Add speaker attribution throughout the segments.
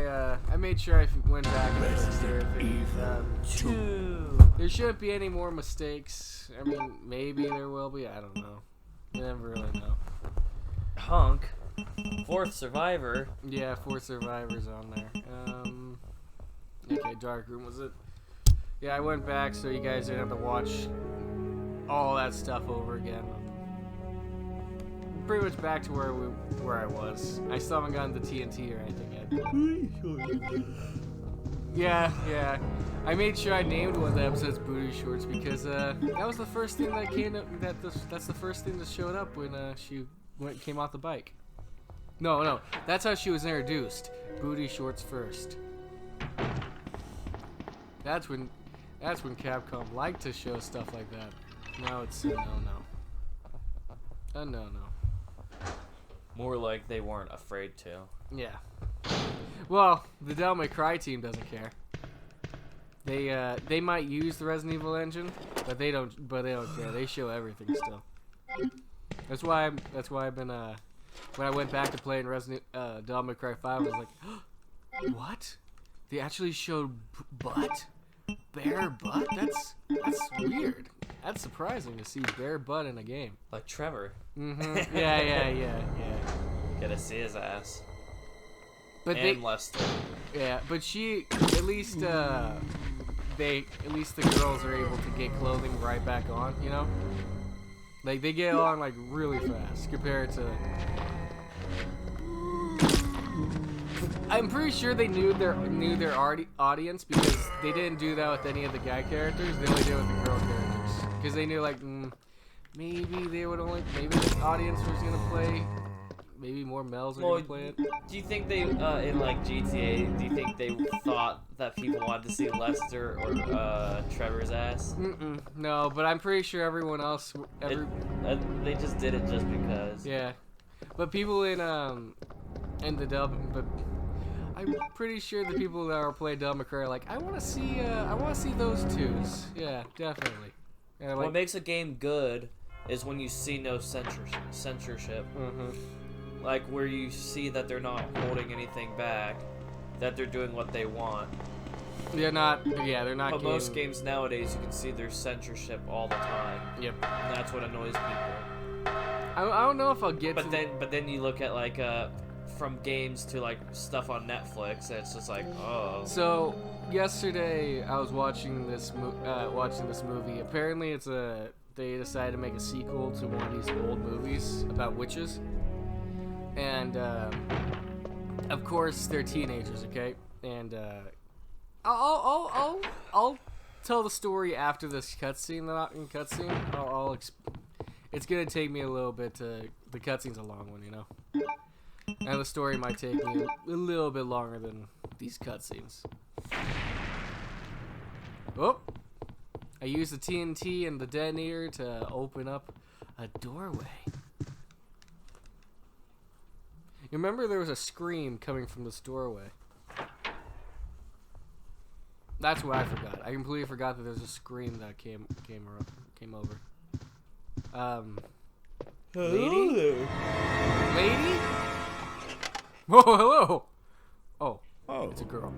Speaker 1: I made sure I went back and fixed everything. There shouldn't be any more mistakes. I mean, maybe there will be. I don't know. You never really know.
Speaker 2: Hunk. Fourth survivor.
Speaker 1: Yeah, 4 survivors on there. Okay, dark room was it? Yeah, I went back so you guys didn't have to watch all that stuff over again. Pretty much back to where I was. I still haven't gotten the TNT or anything yet. Yeah. I made sure I named one of the episodes Booty Shorts because that was the first thing that came up. That's the first thing that showed up when she came off the bike. No, that's how she was introduced. Booty Shorts first. That's when Capcom liked to show stuff like that. Now it's no. No.
Speaker 2: More like they weren't afraid to.
Speaker 1: Yeah. Well, the Devil May Cry team doesn't care. They might use the Resident Evil engine, but they don't care. They show everything still. That's why I've been when I went back to playing Devil May Cry 5, I was like, what? They actually showed butt? Bare butt? That's weird. That's surprising to see bare butt in a game.
Speaker 2: Like Trevor.
Speaker 1: Mm-hmm. Yeah.
Speaker 2: Gotta see his ass.
Speaker 1: But
Speaker 2: and Lester.
Speaker 1: Yeah, but at least the girls are able to get clothing right back on, you know? Like they get on like really fast compared to. I'm pretty sure they knew their audience because they didn't do that with any of the guy characters. They only did it with the girl characters because they knew like maybe the audience was gonna play. Maybe more males are gonna play it.
Speaker 2: Do you think they in like GTA? Do you think they thought that people wanted to see Lester or Trevor's ass?
Speaker 1: No, but I'm pretty sure everyone else.
Speaker 2: They just did it just because.
Speaker 1: Yeah, but people in the dub, but I'm pretty sure the people that are playing Devil May Cry are like, I want to see those twos. Yeah, definitely. Yeah,
Speaker 2: what makes a game good is when you see no censorship.
Speaker 1: Mm-hmm.
Speaker 2: Like where you see that they're not holding anything back, that they're doing what they want.
Speaker 1: They're not.
Speaker 2: But most games nowadays, you can see there's censorship all the time.
Speaker 1: Yep.
Speaker 2: And that's what annoys people.
Speaker 1: I don't know if I'll get.
Speaker 2: But then you look at like from games to like stuff on Netflix, and it's just like, oh.
Speaker 1: So yesterday I was watching this movie. Apparently, they decided to make a sequel to one of these old movies about witches. And of course they're teenagers, okay? And I'll tell the story after this cutscene. It's gonna take me a little bit to. The cutscene's a long one, you know. And the story might take me a little bit longer than these cutscenes. Oh! I used the TNT and the detonator to open up a doorway. You remember there was a scream coming from this doorway. That's what I forgot. I completely forgot that there was a scream that came over. Lady? Lady? Whoa, hello! Oh, it's a girl.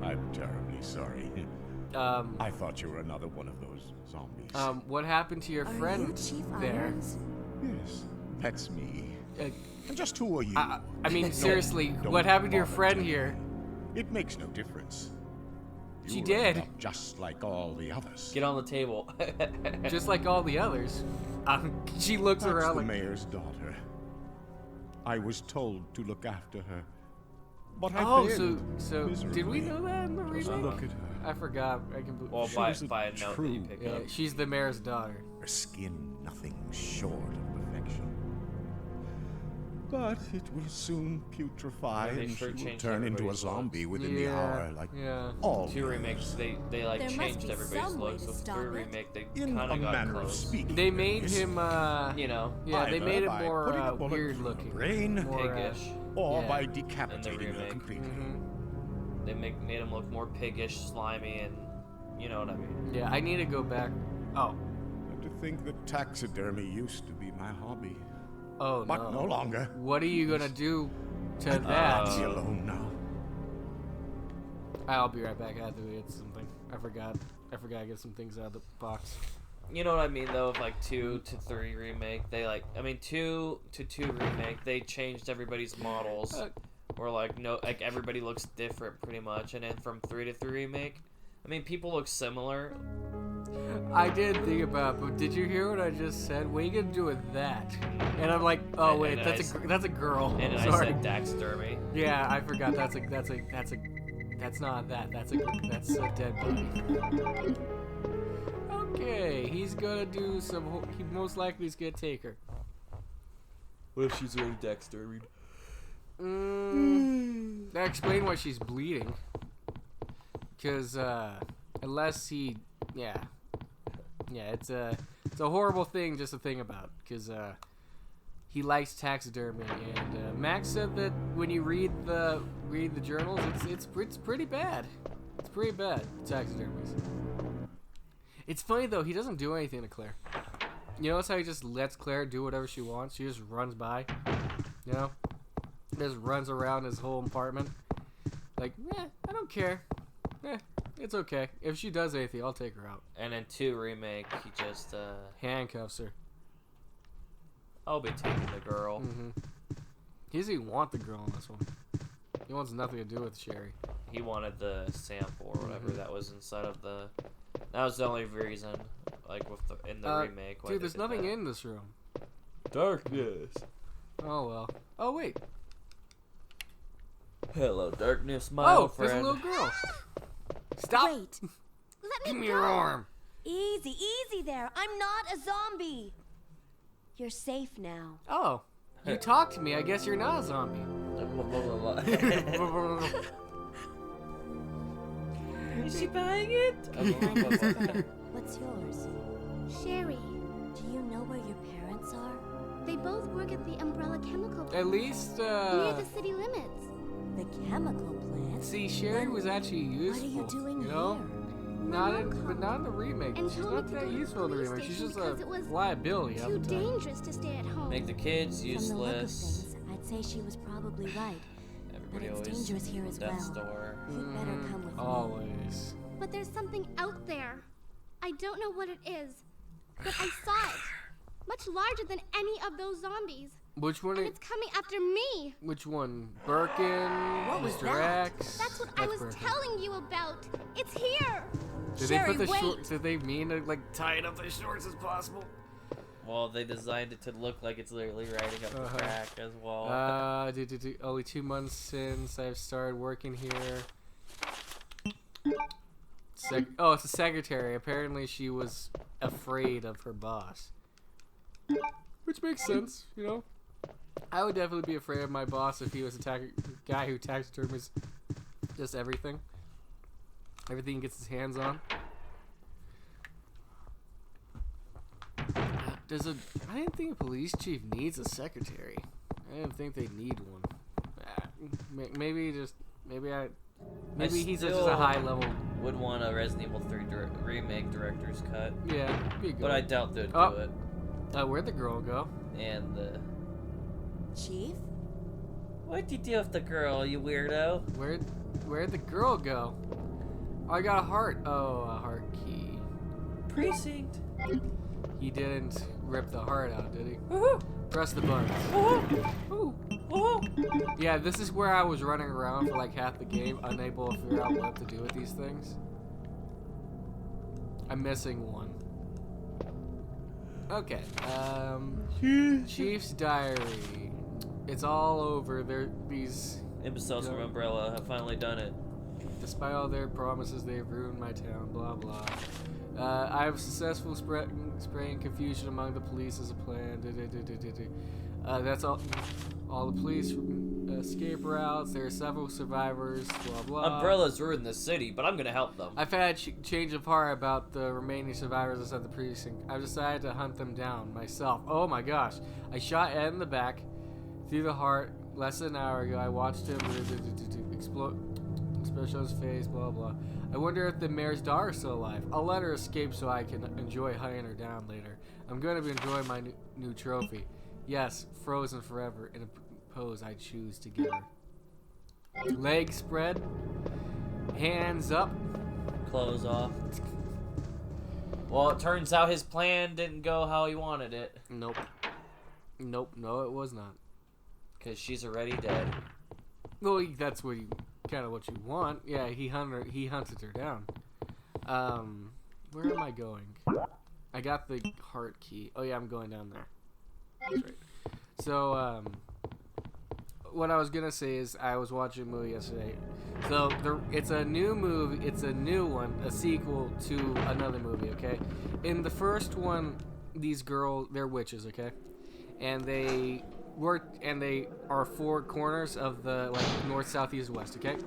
Speaker 3: I'm terribly sorry. I thought you were another one of those zombies.
Speaker 1: What happened to your friend there?
Speaker 3: Yes, that's me. And just who are you?
Speaker 1: I mean, seriously, what happened to your friend here?
Speaker 3: It makes no difference.
Speaker 1: She did.
Speaker 3: Just like all the others.
Speaker 2: Get on the table.
Speaker 1: Just like all the others. She looks around like...
Speaker 3: the mayor's daughter. I was told to look after her. But I failed
Speaker 1: so did we know that in the remake?
Speaker 3: Look at her.
Speaker 1: I forgot. I can.
Speaker 2: Well, by a note that you pick up.
Speaker 1: She's the mayor's daughter.
Speaker 3: Her skin, nothing short of perfection. But it will soon putrefy and she will turn into a zombie within the hour, like all
Speaker 2: two remakes. They like changed everybody's look. So third remake, they kind of got close.
Speaker 1: They made him,
Speaker 2: you know,
Speaker 1: they made it more weird looking,
Speaker 3: brain,
Speaker 1: more
Speaker 2: piggish,
Speaker 3: or by decapitating her completely.
Speaker 2: They made him look more piggish, slimy, and you know what I mean.
Speaker 1: Yeah, I need to go back. Oh,
Speaker 3: to think that taxidermy used to be my hobby.
Speaker 1: Oh,
Speaker 3: but no longer.
Speaker 1: What are you gonna do to that?
Speaker 3: Leave me alone now.
Speaker 1: I'll be right back. I have to get something. I forgot to get some things out of the box.
Speaker 2: You know what I mean though, of like 2 to 3 remake, they like, I mean 2 to 2 remake, they changed everybody's models, or like no, like everybody looks different pretty much, and then from 3 to 3 remake, I mean people look similar.
Speaker 1: I did think about, but did you hear what I just said? What are you gonna do with that? And I'm like, oh wait, that's a girl.
Speaker 2: And
Speaker 1: Sorry.
Speaker 2: I said taxidermy.
Speaker 1: Yeah, I forgot. That's not that. That's a dead body. Okay, he's gonna do some. He most likely is gonna take her.
Speaker 2: What if she's already taxidermied?
Speaker 1: That explain why she's bleeding. Cause unless he, yeah, it's a horrible thing just to think about. Cause he likes taxidermy, and Max said that when you read the journals, it's pretty bad. It's pretty bad, taxidermies. It's funny though, he doesn't do anything to Claire. You notice how he just lets Claire do whatever she wants? She just runs by, you know? Just runs around his whole apartment. Like, I don't care. It's okay. If she does anything, I'll take her out.
Speaker 2: And in 2 remake, he just
Speaker 1: handcuffs her.
Speaker 2: I'll be taking the girl.
Speaker 1: Mm-hmm. He doesn't even want the girl in this one. He wants nothing to do with Sherry.
Speaker 2: He wanted the sample or whatever that was inside of the. That was the only reason, like in the remake.
Speaker 1: Dude, there's nothing in this room.
Speaker 2: Darkness.
Speaker 1: Oh well. Oh wait.
Speaker 2: Hello, darkness, my old friend.
Speaker 1: There's a little girl. Stop.
Speaker 4: Wait. Let
Speaker 1: Give
Speaker 4: me
Speaker 1: me
Speaker 4: go.
Speaker 1: your arm.
Speaker 4: Easy there. I'm not a zombie. You're safe now.
Speaker 1: Oh, you talked to me. I guess you're not a zombie.
Speaker 2: Is she buying it?
Speaker 4: What's yours?
Speaker 5: Sherry.
Speaker 4: Do you know where your parents are?
Speaker 5: They both work at the Umbrella Chemical Plant.
Speaker 1: At least,
Speaker 5: near the city limits.
Speaker 4: The chemical plant?
Speaker 1: see, Sherry was actually useful.
Speaker 4: What are you doing
Speaker 1: you know?
Speaker 4: here?
Speaker 1: But not in the remake.
Speaker 5: And
Speaker 1: She's
Speaker 5: told me
Speaker 1: not
Speaker 5: to
Speaker 1: that
Speaker 5: go to
Speaker 1: useful in the
Speaker 5: police
Speaker 1: remake. She's
Speaker 5: station
Speaker 1: just a
Speaker 5: because it was
Speaker 1: liability.
Speaker 5: Too
Speaker 1: all the time.
Speaker 5: dangerous to stay at home.
Speaker 2: Make the kids
Speaker 4: From the look of
Speaker 2: useless.
Speaker 4: things, I'd say she was probably right.
Speaker 2: Everybody
Speaker 4: But it's
Speaker 2: always
Speaker 4: dangerous here as
Speaker 2: death's
Speaker 4: well.
Speaker 2: door.
Speaker 4: He'd better come with me.
Speaker 1: Always.
Speaker 5: But there's something out there. I don't know what it is, but I saw it. Much larger than any of those zombies.
Speaker 1: Which one?
Speaker 5: And it's coming after me.
Speaker 1: Which one? Birkin?
Speaker 4: What was
Speaker 1: Mr.
Speaker 4: that?
Speaker 1: X?
Speaker 5: That's what I was
Speaker 1: Birkin.
Speaker 5: telling you about. It's here.
Speaker 1: Did
Speaker 4: Sherry,
Speaker 1: they put the
Speaker 4: wait.
Speaker 1: short? Did they mean to like tie it up as short as possible?
Speaker 2: Well, they designed it to look like it's literally riding up the track as well.
Speaker 1: Only 2 months since I've started working here. It's a secretary. Apparently, she was afraid of her boss, which makes sense. You know, I would definitely be afraid of my boss if he was a guy who taxidermies just everything. Everything he gets his hands on. I didn't think a police chief needs a secretary. I didn't think they need one. Maybe he's just a high level.
Speaker 2: Would want a Resident Evil 3 remake director's cut,
Speaker 1: Yeah, be good.
Speaker 2: but I doubt they'd do it.
Speaker 1: Where'd the girl go?
Speaker 2: And
Speaker 4: Chief?
Speaker 2: what'd you do with the girl, you weirdo?
Speaker 1: Where'd the girl go? Oh, I got a heart. Oh, a heart key.
Speaker 2: Precinct.
Speaker 1: He didn't rip the heart out, did he?
Speaker 2: Woohoo!
Speaker 1: Press the buttons.
Speaker 2: Woohoo!
Speaker 1: Ooh.
Speaker 2: Woohoo!
Speaker 1: Yeah, this is where I was running around for like half the game, unable to figure out what to do with these things. I'm missing one. Okay. Chief's diary. It's all over. These.
Speaker 2: Imbeciles from Umbrella have finally done it.
Speaker 1: Despite all their promises, they've ruined my town. Blah blah. I have successful spraying confusion among the police as a plan. That's all. All the police escape routes. There are several survivors. Blah blah.
Speaker 2: Umbrella's ruined the city, but I'm gonna help them.
Speaker 1: I've had change of heart about the remaining survivors inside the precinct. I've decided to hunt them down myself. Oh my gosh! I shot Ed in the back, through the heart. Less than an hour ago, I watched him explode. Expression on his face. Blah blah. I wonder if the mayor's daughter's still alive. I'll let her escape so I can enjoy hunting her down later. I'm going to be enjoying my new trophy. Yes, frozen forever in a pose I choose to give her. Legs spread. Hands up.
Speaker 2: Clothes off. Well, it turns out his plan didn't go how he wanted it.
Speaker 1: Nope. Nope. No, it was not.
Speaker 2: Because she's already dead.
Speaker 1: Well, that's what you kind of what you want. Yeah, he hunted her down. Where am I going? I got the heart key. Oh yeah, I'm going down there. That's right. So, what I was gonna say is I was watching a movie yesterday. So it's a new movie. It's a new one, a sequel to another movie. Okay, in the first one, these girls, they're witches. Okay, and they are four corners of the like north, south, east, west. Okay,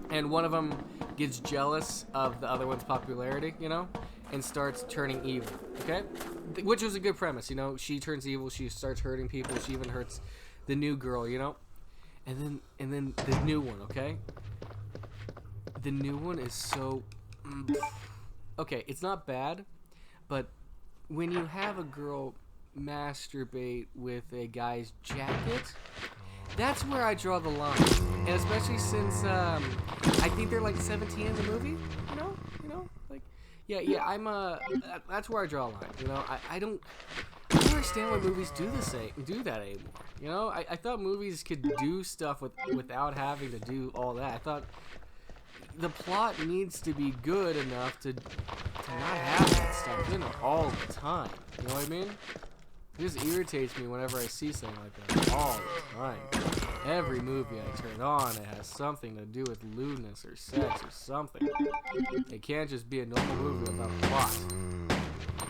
Speaker 1: and one of them gets jealous of the other one's popularity, you know, and starts turning evil. Okay, which was a good premise, you know. She turns evil. She starts hurting people. She even hurts the new girl, you know. And then the new one, okay? The new one is so... Okay, it's not bad, but when you have a girl masturbate with a guy's jacket, that's where I draw the line. And especially since, I think they're like 17 in the movie, you know? Like, yeah, that's where I draw a line, you know? I don't understand why movies do that anymore. You know, I thought movies could do stuff without having to do all that. I thought the plot needs to be good enough to not have that stuff in it all the time. You know what I mean? It just irritates me whenever I see something like that all the time. Every movie I turn on, it has something to do with lewdness or sex or something. It can't just be a normal movie without a plot.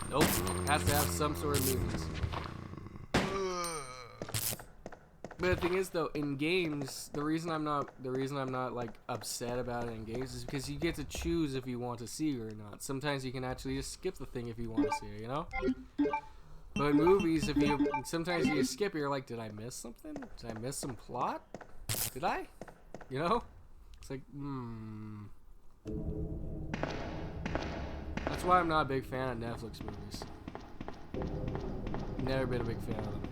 Speaker 1: Nope, it has to have some sort of lewdness. But the thing is, though, in games, the reason I'm not like upset about it in games is because you get to choose if you want to see it or not. Sometimes you can actually just skip the thing if you want to see it, you know. But in movies, sometimes you just skip it, you're like, did I miss something? Did I miss some plot? Did I? You know? It's like, That's why I'm not a big fan of Netflix movies. Never been a big fan of them.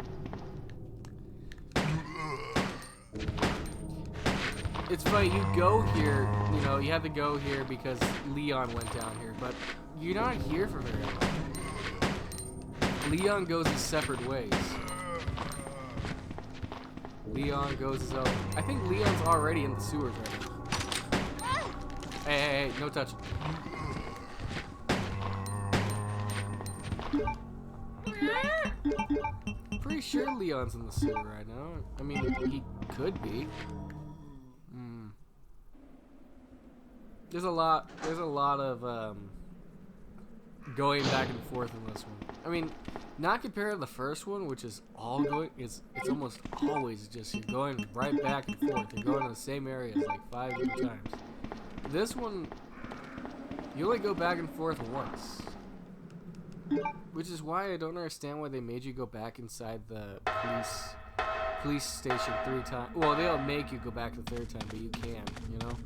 Speaker 1: It's funny, you go here, you know, you have to go here because Leon went down here, but you're not here for very long. Leon goes his separate ways. Leon goes his own. I think Leon's already in the sewers right now. Hey, no touching. Pretty sure Leon's in the sewer right now. I mean, he could be. There's a lot of going back and forth in this one. I mean, not compared to the first one, which is all going. It's almost always just you're going right back and forth. You're going to the same areas like 5 different times. This one, you only go back and forth once. Which is why I don't understand why they made you go back inside the police station 3 times. Well, they'll make you go back the 3rd time, but you can, you know?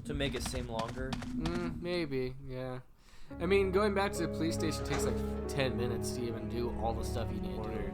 Speaker 2: To make it seem longer?
Speaker 1: Maybe, yeah. I mean, going back to the police station takes like 10 minutes to even do all the stuff you need to do.